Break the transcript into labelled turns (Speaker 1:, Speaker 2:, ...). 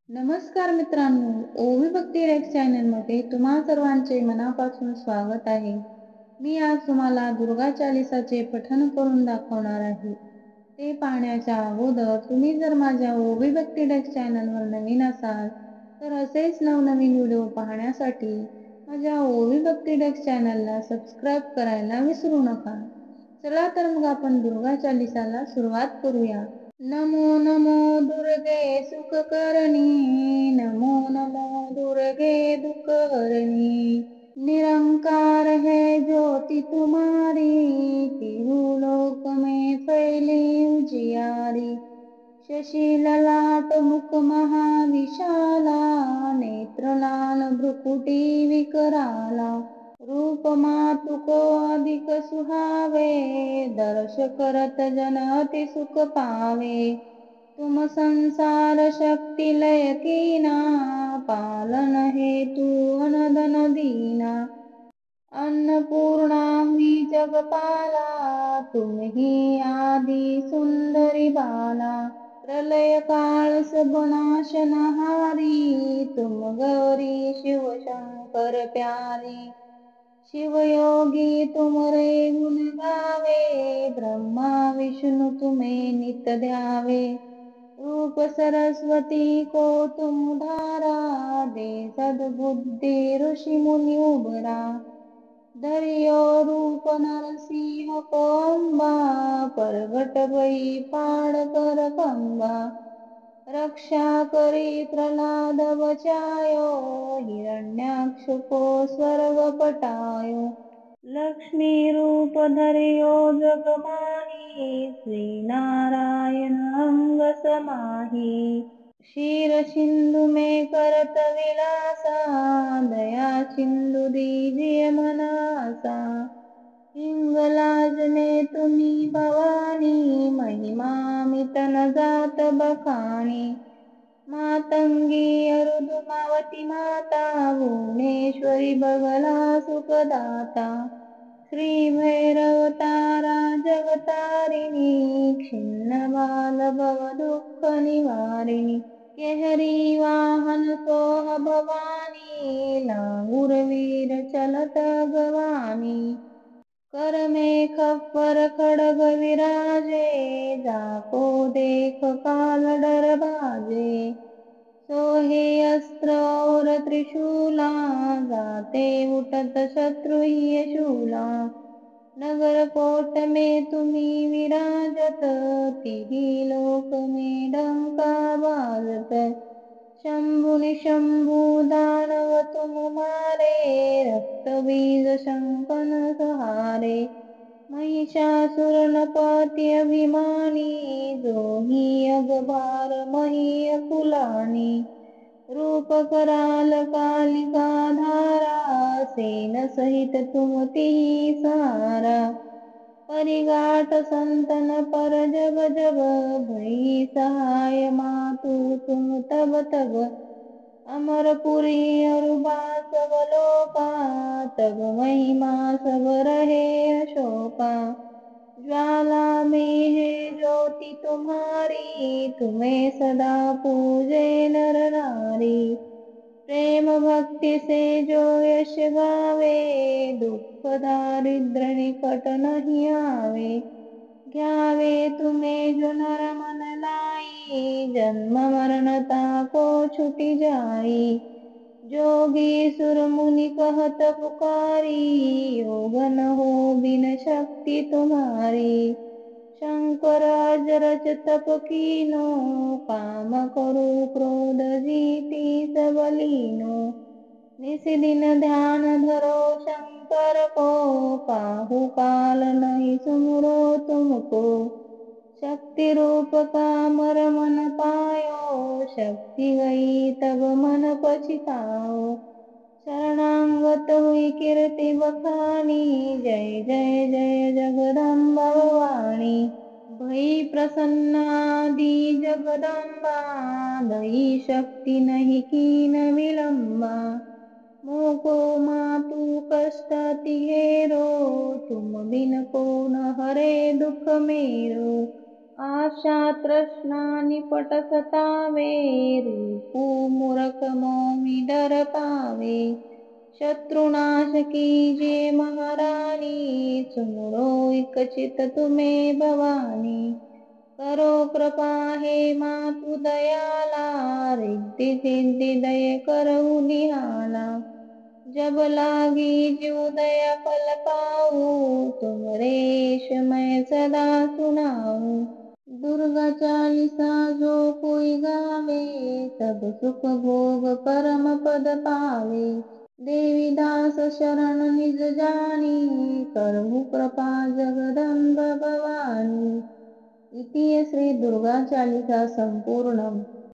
Speaker 1: नमस्कार मित्रांनो, ओवी भक्ती रेक्स चॅनलमध्ये तुम्हा सर्वांचे मनापासून स्वागत आहे. मी आज तुम्हाला दुर्गा चालीसाचे पठण करून दाखवणार आहे. ते पाहण्याच्या अगोदर तुम्ही जर माझ्या ओवी भक्ती डेस्क चॅनलवर नवीन असाल तर असेच नवनवीन व्हिडिओ पाहण्यासाठी माझ्या ओवी भक्ती डेस्क चॅनलला सबस्क्राईब करायला विसरू नका. चला तर मग आपण दुर्गा चालीसाला सुरुवात करूया. नमो नमो दुर्गे सुखकरणी, नमो नमो दुर्गे दुःखहरणी। निरंकार है ज्योति तुम्हारी, तिरुलोक में फैली उजियारी। शशि ललाट मुख महाविशाला, नेत्र लाल भ्रुकुटी विकराला। रूप मातु को अधिक सुहावे, दर्श करत जन अति सुख पावे। तुम संसार शक्ति लय कीना, पालन हेतु अनधन दीना। अन्नपूर्णा हुई जगपाला, तुम ही आदि सुंदरी बाला। प्रलय काल सब नाशनहारी, तुम गौरी शिव शंकर प्यारी। शिव योगी तुम रे गुण गावे, ब्रह्मा विष्णु तुम्हें नित ध्यावे। रूप सरस्वती को तुम धारा, दे सद्बुद्धि ऋषि मुनि उबरा। धरियो रूप नरसिंह को अम्बा, प्रगट भई पाड़ कर कंबा। रक्षा करी प्रहलाद बचायो, हिरण्याक्ष को स्वर्ग पटायो। लक्ष्मी रूप धरियो जग माही, श्री नारायण अंग समाही। क्षीर सिंधु में करत विलासा, दया सिंधु दीजिए मनासा। हिंगलाज में तुम्ही भवानी, महिमा मित न जात बखानी। मातंगी अरुधमावती माता, भुवनेश्वरी बगला सुखदाता। श्री भैरव तारा जगतारिणी, क्षिन्न बाल भव दुःख निवारिणी। केहरी वाहन सोह भवानी, लांगुर वीर चलत गवानी। कर में खप्पर खड़ग विराजे, जाको देख काल डर भाजे। सोहे अस्त्र और त्रिशूला, जाते उठत शत्रु ही शूला। नगर कोट में तुम्ही विराजत, तिही लोक में डंका बाजत। शंभु निशंभु दानव तुम मारे, रक्त बीज शंकन सहारे। महिषासुर नपति अभिमानी, जोही अगबार मही अकुलानी। रूप कराल कालिका धारा, सेन सहित तुम तिहि सहारा। परिगाठ संतन पर जब जब, भई सहाय मातु तुम तब तब। अमरपुरी अरुबा सब लोका, तब महिमा सब रहे अशोका। ज्वाला में है ज्योति तुम्हारी, तुम्हें सदा पूजे नर नारी। प्रेम भक्ति से जो यश गावे, दुख दारिद्र निकट नहीं आवे। घ्यावे तुम्हें जो नर मन लाई, जन्म मरण ताको छुटी जाई। जोगी सुर मुनि कहत पुकारी, योग न हो बिन शक्ति तुम्हारी। शंकर अजरच तप कीनो, काम करो क्रोध जीती सब लीनो। निस दिन ध्यान धरो शंकर को, काहू काल नहीं सुमरो तुमको। शक्ति रूप कामर मन पायो, शक्ति गई तब मन पछताओ। शरणागत हुई कीर्ति बखानी, जय जय जय जगदम्बा भवानी। भई प्रसन्नादि जगदम्बा, दई शक्ति नहीं कीन विलंबा। मोको मातु कष्ट अति घेरो, तुम बिन को न हरे दुख मेरो। आशा तृष्णा निपट सतावे, रूपु वर पावे। शत्रुनाश कीजिए महारानी, सुमरो एक चित तुम्हें भवानी। करो कृपा हे मातु दयाला, रिद्धि सिद्धि दय करहु निहाला। जब लागी जीव दया फल पाऊँ, तुमरे यश मैं सदा सुनाऊँ। दुर्गा चालीसा जो कोई गावे, सब सुख भोग परम पद पावे। देवी दास शरण निज जानी, करहु कृपा जगदम्ब भवानी। इति श्री दुर्गा चालीसा संपूर्णम।